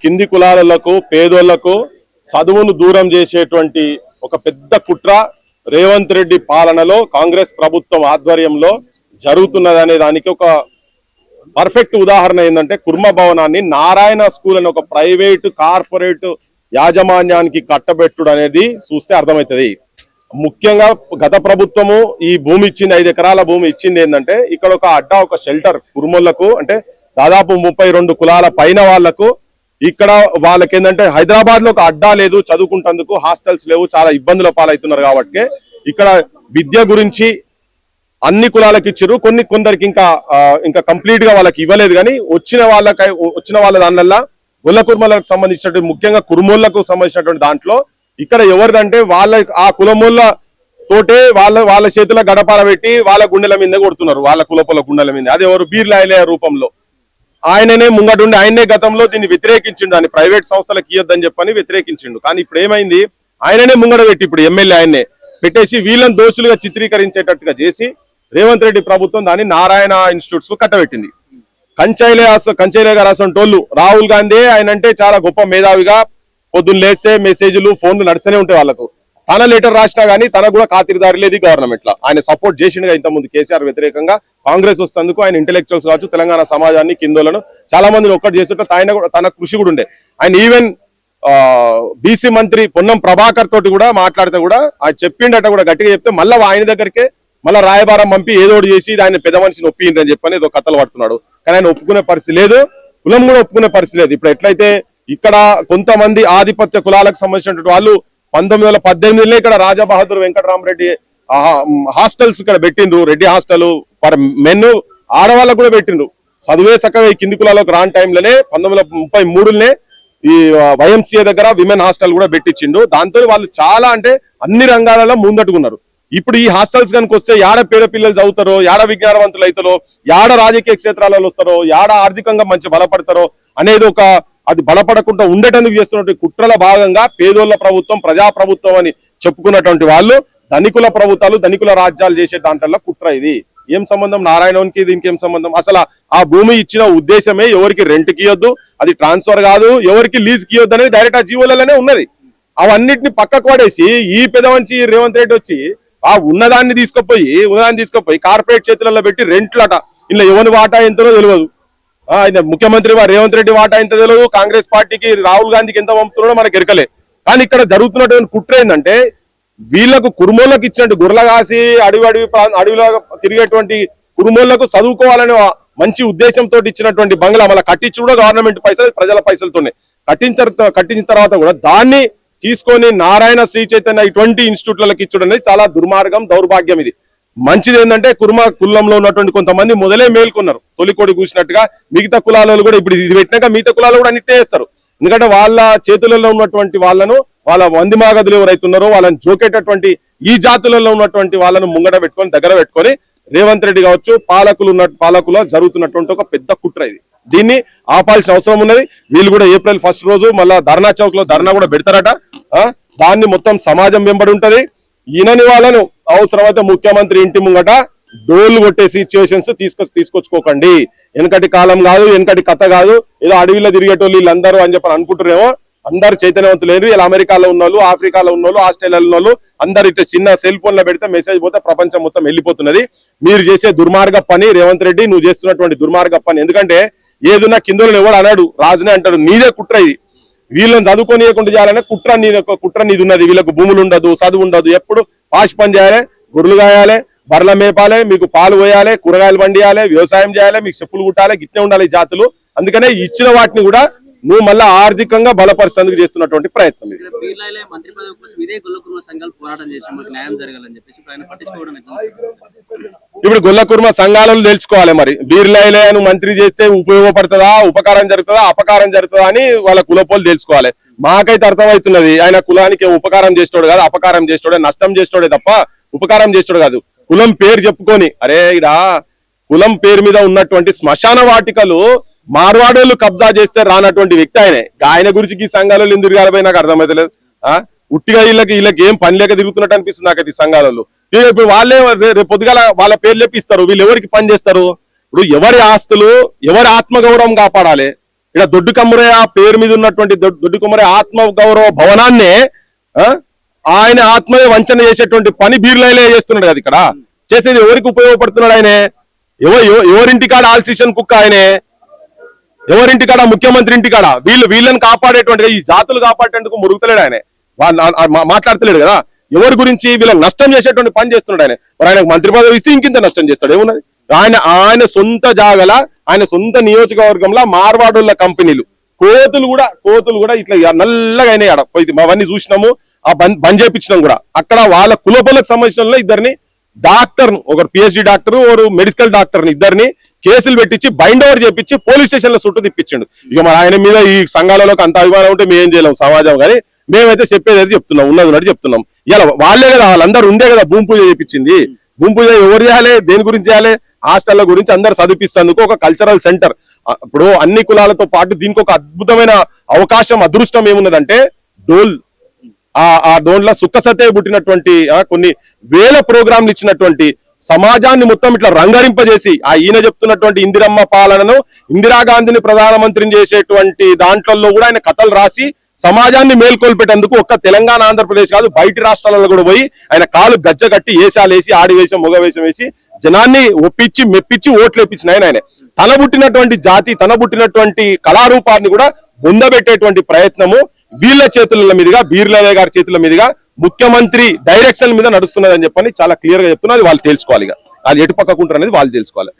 కింది కులాలకు పేదోళ్లకు చదువును దూరం చేసేటువంటి ఒక పెద్ద కుట్ర రేవంత్ రెడ్డి పాలనలో కాంగ్రెస్ ప్రభుత్వం ఆధ్వర్యంలో జరుగుతున్నదనే దానికి ఒక పర్ఫెక్ట్ ఉదాహరణ ఏంటంటే కుర్మ భవనాన్ని నారాయణ స్కూల్ అనే ఒక ప్రైవేటు కార్పొరేట్ యాజమాన్యానికి కట్టబెట్టుడు అనేది చూస్తే అర్థమవుతుంది. ముఖ్యంగా గత ప్రభుత్వము ఈ భూమి ఇచ్చింది 5 ఎకరాల భూమి ఇచ్చింది ఏంటంటే ఇక్కడ ఒక అడ్డా ఒక షెల్టర్ కుర్మోళ్లకు అంటే దాదాపు 32 కులాల పైన వాళ్లకు ఇక్కడ వాళ్ళకి ఏంటంటే హైదరాబాద్ లో ఒక అడ్డా లేదు, చదువుకుంటందుకు హాస్టల్స్ లేవు, చాలా ఇబ్బందుల పాలవుతున్నారు. కాబట్టి ఇక్కడ విద్య గురించి అన్ని కులాలకు ఇచ్చారు, కొందరికి ఇంకా కంప్లీట్ గా వాళ్ళకి ఇవ్వలేదు. కానీ వచ్చిన వాళ్ళ దానివల్ల గొల్ల కుర్మలకు సంబంధించినటువంటి ముఖ్యంగా కుర్మోళ్లకు సంబంధించినటువంటి దాంట్లో ఇక్కడ ఎవరిదంటే ఆ కులమోళ్ళ తోటే వాళ్ళ చేతుల గడపాల పెట్టి వాళ్ళ గుండెల మీద కొడుతున్నారు, వాళ్ళ కులపుల గుండెల మీద. అది ఎవరు బీర్లాయలే రూపంలో ఆయననే ముంగటుండి ఆయనే గతంలో దీన్ని వ్యతిరేకించిండు, అని ప్రైవేట్ సంస్థలకు ఇయ్యొద్దని చెప్పని వ్యతిరేకించిండు. కానీ ఇప్పుడు ఏమైంది, ఆయననే ముంగడ పెట్టి ఇప్పుడు ఎమ్మెల్యే ఆయన్నే పెట్టేసి వీళ్ళని దోషులుగా చిత్రీకరించేటట్టుగా చేసి రేవంత్ రెడ్డి ప్రభుత్వం దాన్ని నారాయణ ఇన్స్టిట్యూట్స్ కు కట్టబెట్టింది. కంచైలే గారు అసంటోళ్ళు రాహుల్ గాంధీ ఆయన అంటే చాలా గొప్ప మేధావిగా పొద్దున్న లేస్తే మెసేజ్లు ఫోన్లు నడుస్తూనే ఉంటాయి వాళ్ళకు. తన లెటర్ రాసినా గానీ తనకు కూడా ఖాతిరిదారి లేదు గవర్నమెంట్ లో. ఆయన సపోర్ట్ చేసిండుగా ఇంతకుముందు కేసీఆర్ వ్యతిరేకంగా కాంగ్రెస్ వస్తేందుకు ఆయన ఇంటెలెక్చువల్స్ కావచ్చు తెలంగాణ సమాజాన్ని కిందోలను చాలా మందిని ఒక్కటి చేస్తుంటే తన కృషి కూడా ఉండే. ఆయన ఈవెన్ బీసీ మంత్రి పొన్నం ప్రభాకర్ తోటి కూడా మాట్లాడితే కూడా ఆయన చెప్పిండట కూడా గట్టిగా చెప్తే మళ్ళీ ఆయన దగ్గరికే మళ్ళీ రాయబారం పంపి ఏదో చేసి ఆయన పెద్ద మనిషిని ఒప్పిండ్రని చెప్పని ఏదో కథలు పడుతున్నాడు. కానీ ఆయన ఒప్పుకునే పరిస్థితి లేదు, కులం కూడా ఒప్పుకునే పరిస్థితి లేదు. ఇప్పుడు ఎట్లయితే ఇక్కడ కొంతమంది ఆధిపత్య కులాలకు సంబంధించినటువంటి వాళ్ళు 1918లో ఇక్కడ రాజబహదూర్ వెంకటరామరెడ్డి హాస్టల్స్ ఇక్కడ పెట్టిండ్రు, రెడ్డి హాస్టల్ ఫర్ మెన్, ఆడవాళ్ళకు కూడా పెట్టిండ్రు. చదువే చక్కగా ఈ కింది కులాలకు రాని టైంలోనే 1933లోనే ఈ వైఎంసీఏ దగ్గర విమెన్ హాస్టల్ కూడా పెట్టించిండు. దాంతో వాళ్ళు చాలా అంటే అన్ని రంగాలలో ముందట్టుకున్నారు. ఇప్పుడు ఈ హాస్టల్స్ కనుక వస్తే యాడ పేద పిల్లలు చదువుతారో, యాడ విజ్ఞానవంతులు అవుతారో, యాడ రాజకీయ క్షేత్రాలలో వస్తారో, యాడ ఆర్థికంగా మంచి బలపడతారో అనేది అది బలపడకుండా ఉండేటందుకు చేస్తున్నటువంటి కుట్రల భాగంగా పేదోళ్ల ప్రభుత్వం ప్రజాప్రభుత్వం అని చెప్పుకున్నటువంటి వాళ్ళు ధనికుల ప్రభుత్వాలు ధనికుల రాజ్యాలు చేసే దాంట్లో కుట్ర. ఇది ఏం సంబంధం నారాయణకి దీనికి ఏం సంబంధం? అసలు ఆ భూమి ఇచ్చిన ఉద్దేశమే ఎవరికి రెంట్కి ఇవ్వద్దు, అది ట్రాన్స్ఫర్ కాదు, ఎవరికి లీజ్కి ఇవ్వద్దు అనేది డైరెక్ట్ ఆ జీవోలలోనే ఉన్నది. అవన్నిటిని పక్కకు పడేసి ఈ పెదవంచి రేవంత్ రెడ్డి వచ్చి ఉన్నదాన్ని తీసుకుపోయి కార్పొరేట్ చేతులలో పెట్టి రెంట్లట. ఇలా ఎవరి వాటా ఎంతనో తెలియదు, ముఖ్యమంత్రి రేవంత్ రెడ్డి వాటా ఎంత తెలియదు, కాంగ్రెస్ పార్టీకి రాహుల్ గాంధీకి ఎంత పంపుతున్నాడో మనకు ఎరకలే. కానీ ఇక్కడ జరుగుతున్నటువంటి కుట్ర ఏంటంటే వీళ్లకు కుర్మోళ్ళకి ఇచ్చినట్టు గుర్రగాసి అడవిలో తిరిగేటువంటి కుర్మోళ్లకు చదువుకోవాలనే మంచి ఉద్దేశంతో ఇచ్చినటువంటి బంగ్లా మళ్ళీ కట్టించి కూడా గవర్నమెంట్ పైసలు ప్రజల పైసలతోనే కట్టించిన తర్వాత కూడా దాన్ని తీసుకొని నారాయణ శ్రీ చైతన్య ఇటువంటి ఇన్స్టిట్యూట్లకు ఇచ్చడం అనేది చాలా దుర్మార్గం, దౌర్భాగ్యం. ఇది మంచిది ఏంటంటే కులంలో ఉన్నటువంటి కొంతమంది మొదలే మేల్కొన్నారు, తొలికోడి కూసినట్టుగా. మిగతా కులాలలో కూడా ఇప్పుడు ఇది పెట్టినాక మిగతా కులాలు కూడా అన్నిటే చేస్తారు. ఎందుకంటే వాళ్ళ చేతులలో ఉన్నటువంటి వాళ్ళ మంది మాగదులు ఎవరైతే ఉన్నారో వాళ్ళని జోకేటటువంటి ఈ జాతులలో ఉన్నటువంటి వాళ్ళను ముంగడ పెట్టుకొని దగ్గర పెట్టుకొని రేవంత్ రెడ్డి కావచ్చు పాలకులు జరుగుతున్నటువంటి ఒక పెద్ద కుట్ర. ఇది దీన్ని ఆపాల్సిన అవసరం ఉన్నది. వీళ్ళు కూడా April 1 రోజు మళ్ళా ధర్నా చౌక్ లో ధర్నా కూడా పెడతారట. దాన్ని మొత్తం సమాజం వెంబడి ఉంటది. ఈయనని వాళ్ళను అవసరమైతే ముఖ్యమంత్రి ఇంటి ముంగట డోళ్లు కొట్టే సిచ్యువేషన్స్ తీసుకొచ్చుకోకండి. వెనకటి కాలం కాదు, వెనకటి కథ కాదు, ఏదో అడవిలో తిరిగేటోళ్ళు వీళ్ళందరూ అని చెప్పని అనుకుంటున్నారేమో. అందరు చైతన్యవంతులు లేరు. ఇలా అమెరికాలో ఉన్నోళ్ళు, ఆఫ్రికాలో ఉన్నోళ్ళు, ఆస్ట్రేలియాలో ఉన్నోళ్ళు అందరు ఇట్లా చిన్న సెల్ ఫోన్ లో పెడితే మెసేజ్ పోతే ప్రపంచం మొత్తం వెళ్ళిపోతున్నది. మీరు చేసే దుర్మార్గ పని రేవంత్ రెడ్డి, నువ్వు చేస్తున్నటువంటి దుర్మార్గ పని. ఎందుకంటే ఏదున్నా కిందలను ఎవడు అన్నాడు, రాజునే అంటాడు. నీదే కుట్ర ఇది. వీళ్ళని చదువుకోనియకుండా చేయాలనే కుట్ర నీది ఉన్నది. వీళ్ళకు భూములు ఉండదు, చదువు ఉండదు, ఎప్పుడు పాష్ పని చేయాలి, గొర్రెలు కాయాలి, బర్ల మేపాలి, మీకు పాలు పోయాలి, కూరగాయలు పండియాలి, వ్యవసాయం చేయాలి, మీకు చెప్పులు కుట్టాలి, గిట్నే ఉండాలి ఈ జాతులు. అందుకనే ఇచ్చిన వాటిని కూడా నువ్వు మళ్ళీ ఆర్థికంగా బలపరిచేందుకు చేస్తున్నటువంటి ప్రయత్నం. ఇప్పుడు గొల్ల కుర్మ సంఘాలను తెలుసుకోవాలి. మరి బీర్లాయిలే నువ్వు మంత్రి చేస్తే ఉపయోగపడుతుందా, ఉపకారం జరుగుతుందా, అపకారం జరుగుతుందా అని వాళ్ళ కులపోలు తెలుసుకోవాలి. మాకైతే అర్థమవుతున్నది ఆయన కులానికి ఉపకారం చేస్తాడు కాదు, అపకారం చేస్తాడే, నష్టం చేస్తాడే తప్ప ఉపకారం చేస్తాడు కాదు. కులం పేరు చెప్పుకొని అరే ఇడ కులం పేరు మీద ఉన్నటువంటి శ్మశాన వాటికలు మార్వాడోళ్ళు కబ్జా చేస్తే రానటువంటి వ్యక్తి ఆయన గురించి ఈ సంఘాలలో ఎందుకు తిరగాలిపోయి నాకు అర్థమైతలేదు. ఉట్టిగా వీళ్ళకి ఏం పని లేక తిరుగుతున్నట్టు అనిపిస్తుంది నాకు ఈ సంఘాలలో. ఇప్పుడు వాళ్ళే రేపు పొద్దుగాల వాళ్ళ పేర్లు లేపిస్తారు, వీళ్ళు ఎవరికి పని చేస్తారు? ఇప్పుడు ఎవరి ఆస్తులు ఎవరి ఆత్మగౌరవం కాపాడాలి, ఇక్కడ దొడ్డు కమ్మరయ్య పేరు మీద ఉన్నటువంటి దొడ్డు కమ్మరయ్య ఆత్మ గౌరవ భవనాన్నే ఆయన ఆత్మీయ వంచన చేసేటువంటి పని బీర్లైలే చేస్తున్నాడు కదా. ఇక్కడ చేసేది ఎవరికి ఉపయోగపడుతున్నాడు? ఆయనే ఎవరింటికాడ ఆల్సిషన్ కుక్క, ఆయనే ఎవరింటికాడ ముఖ్యమంత్రి ఇంటికాడ వీళ్ళని కాపాడేటువంటి ఈ జాతులు కాపాడేందుకు మురుగుతలేడు ఆయన, మాట్లాడతలేడు కదా. ఎవరి గురించి వీళ్ళకి నష్టం చేసేటువంటి పని చేస్తున్నాడు ఆయన. మరి ఆయనకు మంత్రి పదవి ఇస్తే ఇంకింత నష్టం చేస్తాడు ఏమున్నది? ఆయన సొంత జాగల ఆయన సొంత నియోజకవర్గంలో మార్వాడుల కంపెనీలు కోతులు కూడా ఇట్లా నల్లగా అయినాయి. అవన్నీ చూసినాము, ఆ బంద్ చేయించినాం కూడా. అక్కడ వాళ్ళ కులపలకు సంబంధించిన ఇద్దరిని డాక్టర్, ఒకరు పిహెచ్డి డాక్టర్, ఒకరు మెడికల్ డాక్టర్, ఇద్దరిని కేసులు పెట్టించి బైండ్ ఓవర్ చేపించి పోలీస్ స్టేషన్ లో చుట్టూ తిప్పించిండు. ఇక మరి ఆయన మీద ఈ సంఘాలలోకి అంత అభిమానం ఉంటే మేమేం చేయలేం సమాజం, కానీ మేమైతే చెప్పేది అయితే చెప్తున్నాం, ఉన్నది చెప్తున్నాం. ఇలా వాళ్ళే కదా, వాళ్ళందరూ ఉండే కదా భూమి పూజ చేయించింది. భూమి పూజ ఎవరు చేయాలి, దేని గురించి చేయాలి? హాస్టళ్ల గురించి అందరు చదివిపిస్తేందుకు ఒక కల్చరల్ సెంటర్. ఇప్పుడు అన్ని కులాలతో పాటు దీనికి ఒక అద్భుతమైన అవకాశం, అదృష్టం ఏమున్నదంటే డోల్. ఆ డోన్ల సుఖసతే పుట్టినటువంటి కొన్ని వేల ప్రోగ్రాంలు ఇచ్చినటువంటి సమాజాన్ని మొత్తం ఇట్లా రంగరింపజేసి ఈయన చెప్తున్నటువంటి ఇందిరమ్మ పాలనను, ఇందిరాగాంధీని ప్రధానమంత్రిని చేసేటువంటి దాంట్లో కూడా ఆయన కథలు రాసి సమాజాన్ని మేల్కొల్పేటందుకు ఒక్క తెలంగాణ ఆంధ్రప్రదేశ్ కాదు బయటి రాష్ట్రాలలో కూడా పోయి ఆయన కాలు గజ్జ కట్టి వేషాలు వేసి ఆడి వేషం మొగ వేషం వేసి జనాన్ని ఒప్పించి మెప్పించి ఓట్లు వేపించిన ఆయన తన పుట్టినటువంటి జాతి, తన పుట్టినటువంటి కళారూపాన్ని కూడా బొందబెట్టేటువంటి ప్రయత్నము వీళ్ళ చేతుల మీదుగా, బీర్లయ్య గారి చేతుల మీదుగా ముఖ్యమంత్రి డైరెక్షన్ మీద నడుస్తున్నదని చెప్పని చాలా క్లియర్ గా చెప్తున్నా. అది వాళ్ళు తెలుసుకోవాలి, అది ఎటు పక్కకుంటారు అనేది వాళ్ళు తెలుసుకోవాలి.